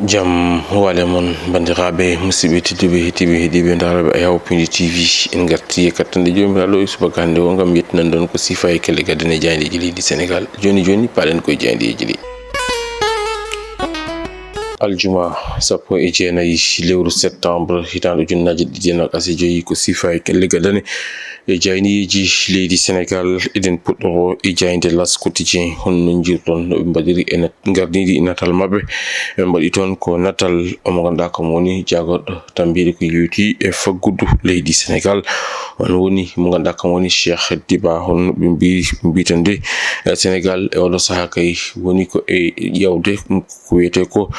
jam wale mon bandiraɓe musidɓe tedduɓe heeɗiɓe daraɓe Ayaw.tv en garti e kattande jomiraɗo subaka hande o gam yettinan ɗon ko sifa e kelle gaddane jayndeji leydi Sénégal joni paɗen koye jayndeji ɗi. Aljuma 19 lewru septembre hitande ujunnaje 2025 ko sifa e kelle gaddane e jayneji leydi Sénégal eɗen puɗɗoro e jaynde L'As quotidien honno jirɗon no ɓe mbaɗiri e gardidi natal mabɓe ɓe mbaɗi toon ko natal omo ganduɗa kam woni jagorɗo tambiɗo ko yewti e faggudu leydi Sénégal on woni mo ganduɗa kam woni Cheikh Diba honno ɓe mbitande Sénégal e oɗo saaha kay woni ko e ƴewde ko wiyete ko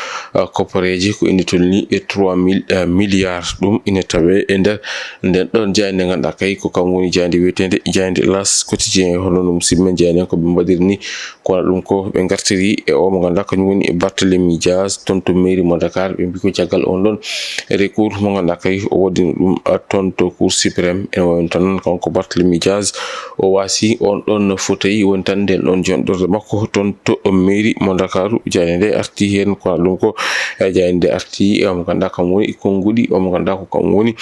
koppareje ko ina tolni e 3000 milliards ɗum ina tawe e nder nden ɗon jayde ganduɗa kay ko kam woni jayde wiyetede jayde L'As quotidien hono no musidɓe men jayden ko ɓe mbaɗirni kono ɗum ko ɓe gartiri e o mo ganduɗa kañum woni e Barthélémy Dias toon to mairie mo Dakar ɓe mbi ko caggal on ɗon recours mo ganduɗa kay o waddino ɗum toon to cour suprême en woni tan kanko Barthélémy Dias o wasi on ɗon fauteuil woni tan nden ɗon jonɗorde makko toon to mairie mo Dakaru jayde nde arti hen kono ɗum ko jayde nde arti mo ganduɗa kam woni konngudi o mo ganduɗa ko kam woni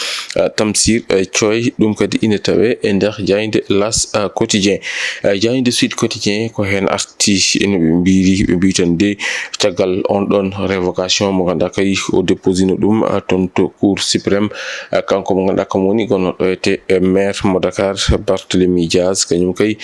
Tamsir Thioye ɗum kadi ina tawe e nder jayde L'As quotidien jayde Sud quotidien ko hen arti ene ɓe mbitande caggal on ɗon révocation mo ganduɗa kay o déposino ɗum toon to cour suprême kanko mo ganduɗa kam woni gonnoɗo ete maire mo Dakar Barthélémy Dias kañum kay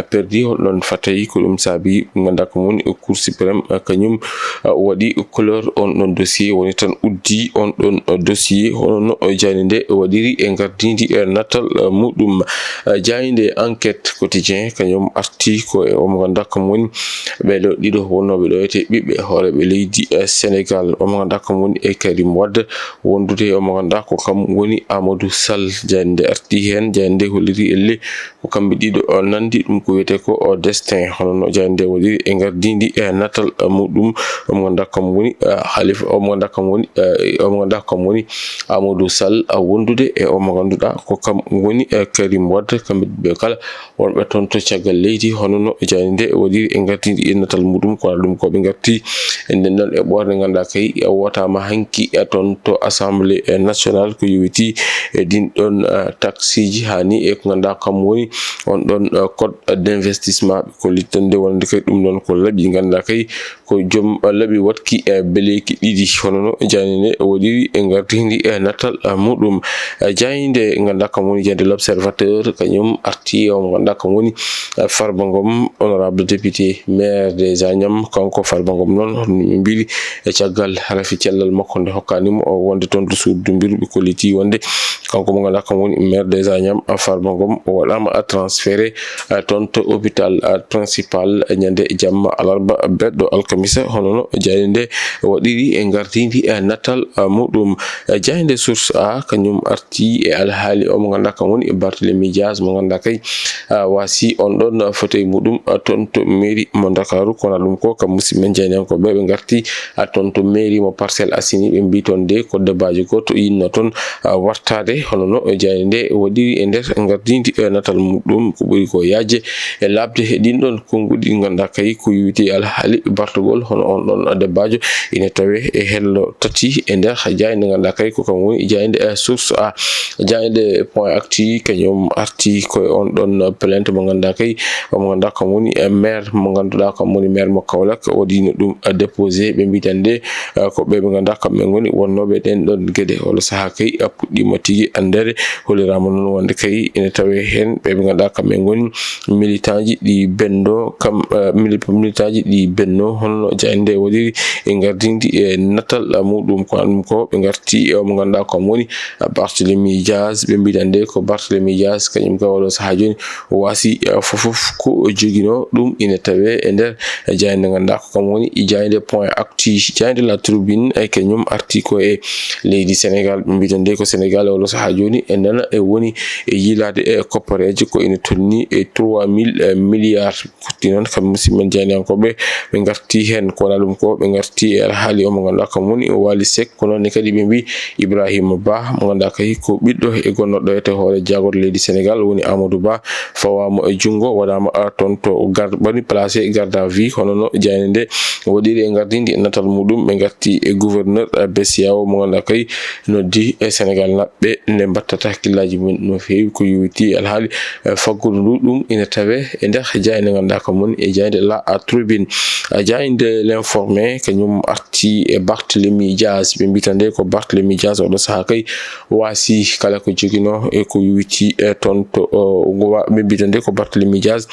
perdi holɗon fatay ko ɗum saabi mo ganduɗa kam woni cour suprême kañum waɗi couleur on ɗon dossier woni tan uddi on ɗon dossier hono jayde nde waɗiri e gardidi e natal muɗum jayde Enquête quotidien kañum arti ko e omo ganduɗa kam woni ɓeɗo ɗiɗo wonnoɓe ɗo ete ɓiɓɓe hooreɓe leydi Sénégal omo ganduɗa kam woni e Karim Wade wondude omo ganduɗa ko kam woni Amadou Sall jayde nde arti hen jayde nde holliri elle ko kamɓe ɗiɗo nandi ɗum ko wiyete ko destin hono no jayde nde waɗiri e gardidi e natal muɗum omo ganduɗa kam woni Halifa omo ganduɗa kam woni Amadou Sall wondude e omo ganduɗa ko kam woni Karim Wade kamɓe ɓe kala wonɓe toon to caggal leydi hono no jayde nde waɗiri e gardidi e natal muɗum kono ɗum ko ɓe garti nden ɗon e ɓorde ganduɗa kay wotama hanki toon to assemblée nationale ko yowiti e din ɗon taxiji hani e ko ganduɗa kam woni on ɗon code d'investissement ko littande wonde kay ɗum ɗon ko laaɓi ganduɗa kay ko joom laaɓi watki beleeki ɗiɗi hono no jayde nde waɗiri e gardidi e natal muɗum jayde ganduɗa kam woni jayde L'Observateur kañum arti o mo ganduɗa kam woni Farba Ngom honorable député maire des Agnam kanko Farba Ngom noon min mbiɗi e caggal rafi cellal makko nde hokkanimo o wonde toon to suudu ɓe kolliti wonde kanko mo ganduɗa kam woni maire des Agnam Farba Ngom o waɗama transféré toon to hôpital principal ñande jamma alarba bedɗo alkamisa hono no jayde nde waɗiri e gardidi e natal muɗum jayde Source A kañum arti e alhaali o mo ganduɗa kam woni Barthélémy Dias mo ganduɗa kay wasi on ɗon fauteuil muɗum toon to mairie mo Dakaru kono ɗum ko kam musidɓe men jeynakoɓe ɓe garti toon to mairie mo Parcelles Assainies ɓe mbi toon de ko débaji goto yinno toon wartade hono no jayde nde waɗiri e nder gardidi e natal muɗum ko ɓuri ko yajje e labde ɗin ɗon konngudi ɗi ganduɗa kay ko yewiti alhaali bartugol hono on ɗon débajo ina tawe e hello tati e nder jayde ganduɗa kay ko kam woni jayde Source A jayde Point Actu kañum arti koye on ɗon plainte mo ganduɗa kay mo ganduɗa kam woni maire mo ganduɗa kam woni maire mo Kaolack waɗino ɗum déposé ɓe mbitande ko ɓe ganduɗa kamɓe goni wonnoɓe ɗen ɗon gueɗe oɗo saaha kay puɗɗima tigui andede hollirama noon wonde kay ina tawe hen ɓe ganduɗa kamɓe goni militant ji ɗi benno kam militant ji ɗi benno hono jayde nde waɗiri e gardidi e natal muɗum ko ɗum ko ɓe garti e mo ganduɗa kam woni Barthélémy Dias ɓe mbitande ko Barthélémy Dias kañum ka oɗo saaha joni o wasi fofof ko joguino ɗum ina tawe e nder jayde ganduɗa ko kam woni jayde Point Actu jayde La Tribune ay kañum arti ko e leydi Sénégal ɓe mbitande ko Sénégal oɗo saaha joni e nana e woni e yilade e koppareje ko ina tolni e 3000 milliards kutti noon kam musidɓe men jeynakoɓe ɓe garti garti hen ko ɗum ko ɓe garti haali o mo ganduɗa kam woni Wally Seck ko noon kadi ɓe mbi Ibrahima Ba mo ganduɗa kay ko ɓiɗɗo e gonnoɗo ete hoore jagorɗo leydi Sénégal woni Amadou Ba fawama e jungo waɗama toon to bani placé garde à vue hono no jayne nde waɗiri e gardidi natal muɗum ɓe garti e gouverneur Bessiawo mo ganduɗa kay noddi e Sénégal naɓɓe nde battata hakkillaji mumen no feewi ko yowiti alhaali faggudu ndu ɗum ina tawe e nder jayne ganduɗa kam woni e jayde La Tribune. Jayde l'informé kañum arti e Barthélémy Dias ɓe mbitande ko Barthélémy Dias oɗo saaha kay wasi kala ko jogino e ko yowiti toon to ɓe mbitande ko Barthélémy Dias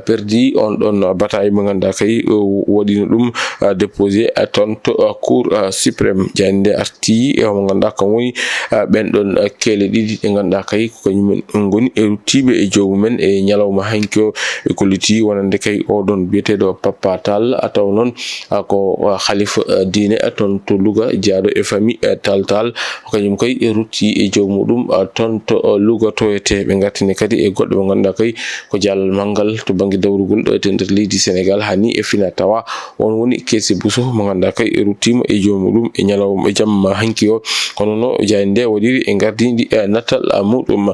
perdi on ɗon bataille mo ganduɗa kay waɗino ɗum déposé toon to cour suprême. jayde nde arti e mo ganduɗa kam woni ɓen ɗon keele ɗiɗi ɗe ganduɗa kay ko kañumen goni e ruttiɓe e jomumen e ñalawma hanki o e kolliti wonande kay oɗon biyeteɗo Papa Tall taw noon ko khalifa diine toon to Louga jaaɗo e famille Tall kañum kay rutti e jowmuɗum toon to Louga toyete ɓe gartini kadi e goɗɗo mo ganduɗa kay ko jallal manggal to banggue dawrugol ɗo e nder leydi Sénégal hani e fina tawa on woni Kessy Bousso mo ganduɗa kay ruttima e jowmuɗum e ñalawma e jamma hanki o kono no jayde nde waɗiri e gardidi natal muɗum.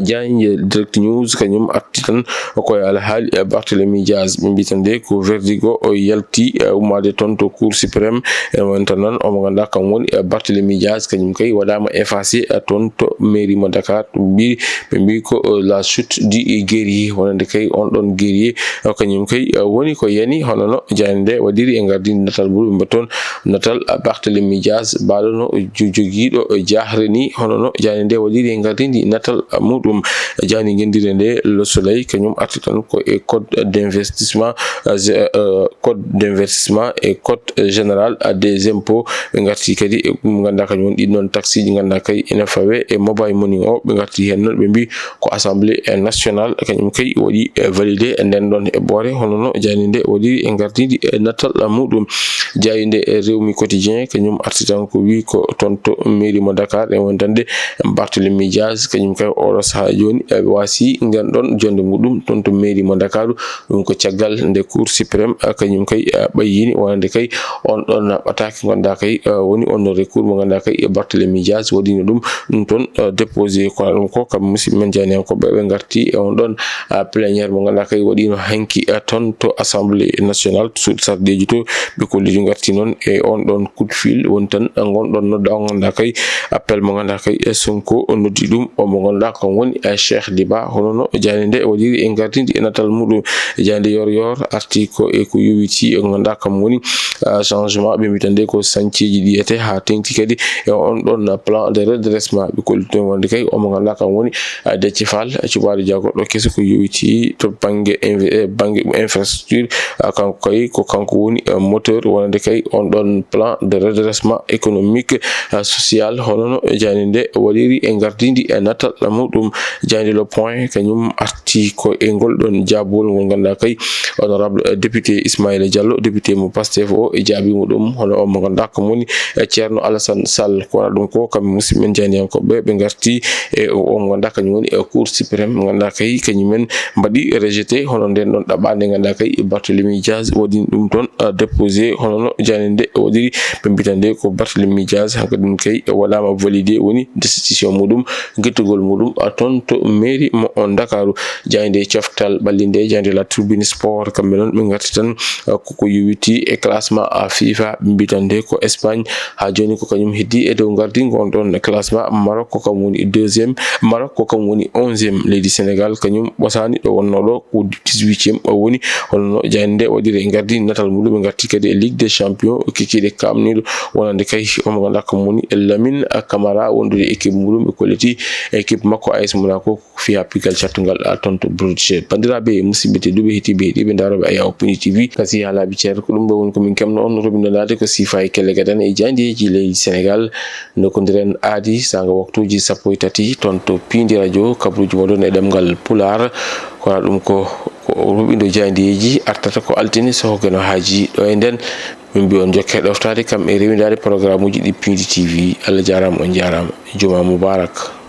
jayde Direct News kañum arti tan koye alhaali Barthélémy Dias ɓe mbitande ko verdigo o yalti ummade toon to cour suprême e wonta noon omo ganduɗa kam woni Barthélémy Dias kañum kay waɗama effacé toon to mairie mo Dakar ɓe mbi ko la chute du guerrier wonande kay on ɗon guerrier kañum kay woni ko yani hono no jayde nde waɗiri e gardidi natal muɗum mba toon natal Barthélémy Dias baɗono joguiɗo jahre ni hono no jayde nde waɗiri e gardidi natal muɗum. jani gendire nde Le Soleil kañum arti tan ko e code d'investissement et code général des impôts ɓe garti kadi e ganduɗa kañum woni ɗin noon taxe ji ganduɗa kay ina fawe e mobile money o ɓe garti hen noon ɓe mbi ko assemblée nationale kañum kay waɗi validé e nden ɗon heɓɓore hono no jayde nde waɗiri e gardidi natal muɗum. jayde Rewmi Quotidien kañum arti tan ko wi ko toon to mairie mo Dakar e wontande Barthélémy Dias kañum kay oɗo saaha joni wasi ngen ɗon jonde muɗum toon to mairie mo Dakar ɗum ko caggal nde cour suprême kañum kay ɓayyini wonande kay on ɗon ɓataki ganduɗa kay woni on recours mo ganduɗa kay Barthélémy Dias waɗino ɗum toon déposé ko ɗum ko kam musidɓe men janiyankoɓe ɓe garti e on ɗon pléniére mo ganduɗa kay waɗino hanki toon to assemblée nationale to suudu sardeji to ɓe kolliti garti noon e on ɗon coup de fil woni tan gonɗon nodda o ganduɗa kay appel mo ganduɗa kay Sonko noddi ɗum o mo ganduɗa kam woni Cheikh Diba hono no jayde nde waɗiri e gardidi e natal muɗum. jayde yor arti ko e ko yowiti e ganduɗa kam woni changement ɓe mbitande ko sanciji ɗiyete ha tengti kadi e on ɗon plan de redressement ɓe kolliti wonde kay omo ganduɗa kam woni Déthié Fall cuɓaɗo jagorɗo keso ko yowiti to banggue infrastructure kanko kay ko kanko woni moteur wonde kay on ɗon plan de redressement économique social hono no jayde nde waɗiri e gardidi e natal muɗum. jayde Le Point kañum arti ko e ngol ɗon jabol ngol ganduɗa kay honorable député Ismaïla Diallo député mo Pastef o e jaabimo ɗum hono o mo ganduɗa kam woni Ceerno Alassane Sall ko waɗa ɗum ko kam musidɓe men janiyankoɓe ɓe garti e o mo ganduɗa kañum woni cour suprême mo ganduɗa kay kañumen mbaɗi rejeté hono nden ɗon ɗaɓɓade ganduɗa kay Barthélémy Dias waɗini ɗum toon déposé hono no jayde nde waɗiri ɓe mbitande ko Barthélémy Dias hanko ɗum kay waɗama validé woni décision muɗum guettugol muɗum toon to mairie mo Dakaru. jayde coftal ɓallinde jayde La Tribune Sport kamɓe noon ɓe garti tan koko yowiti e classement FIFA ɓe mbitande ko Espagne ha joni ko kañum heddi e dow gardi gon ɗon classement Maroc ko kam woni deuxiéme Maroc ko kam woni 11e leydi Sénégal kañum ɓosani ɗo wonnoɗo ko 18e woni holno jayde nde waɗiri e gardi natal muɗum ɓe garti kadi e Ligue des Champions kikiɗe kamniɗo wonande kay omo ganduɗa kam woni Lamine Camara wondude équipe muɗum ɓe kolliti équipe makko AS Monaco fiya pigal cattugal toon to Bruges. bandiraɓe musidɓe tedduɓe hettiɓe heeɗiɓe daroɓe Ayaw Point TV kasi ha laaɓi ceer ko ɗum ɗo woni komin kemno on robinodade ko sifa e kelle gadan e jandeji leydi Sénégal nokodiren aadi saga waktuji 13 toon to Pindi radio kabruji moɗon e ɗemgal Pular kono ɗum ko ruɓido jandeji artata ko altini sohogeno haaji ɗo e nden min mbi on jokke ɗoftade kam e rewidade programme uji ɗi Pindi TV. Allah jarama on jarama juma mubarak.